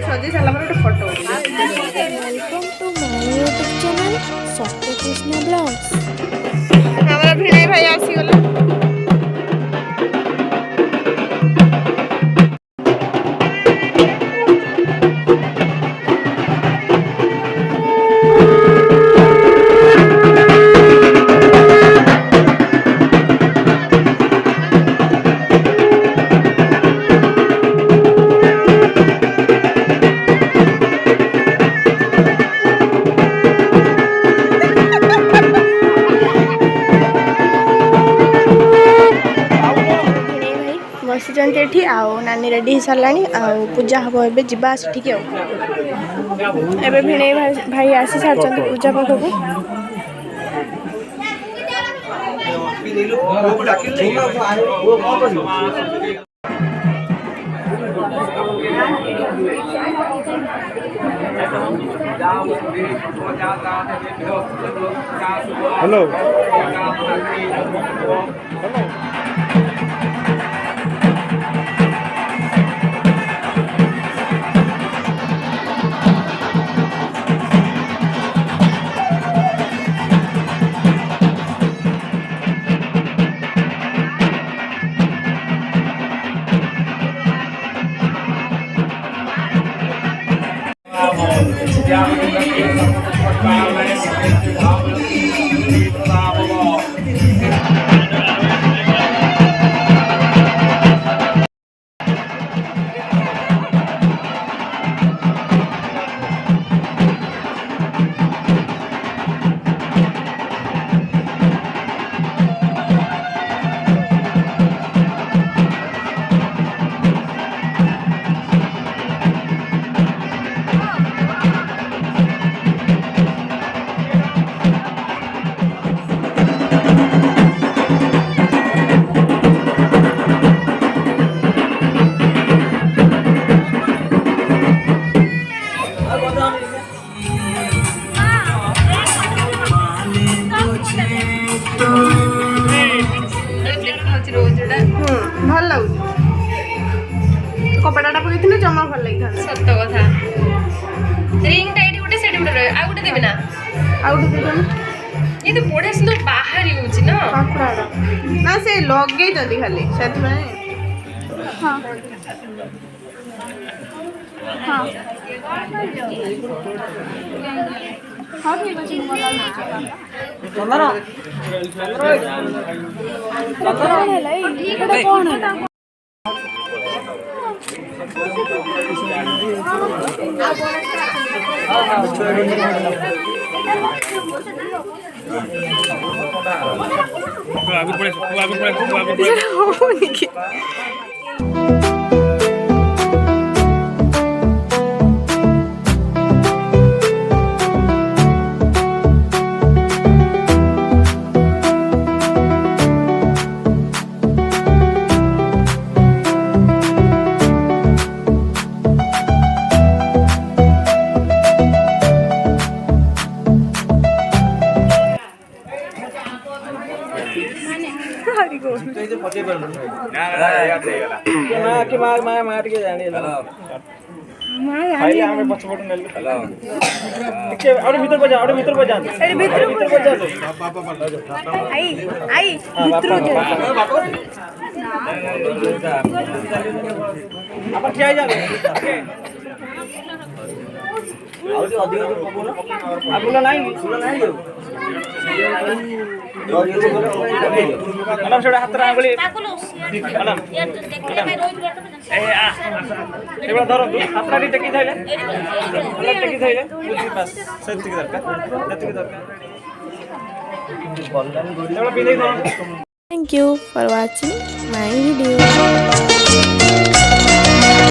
सजे सारा photo welcome to my YouTube channel Satya Krishna blogs. हमारा भिड़े भाई आसीगला बसी आउ नानी रेडी हो सारा पूजा हम ए जा ठीक है भिणे भाई आसी सारी पूजा पाखक हेलो भल लगुच कपड़ा पकई जमा भल लगी सत कथा रिंग टाइट गोटे सेट गोटे आ गोटे देबे ना आ गोटे देबे ये तो बड़े सुंदर बाहर होउची ना काकुड़ा ना से लगे जदी खाली सेत में हां हां हां ठीक अछि चंदना चंदना लाई इकड़ा कोन है आगे पड़े Thank you for watching my video.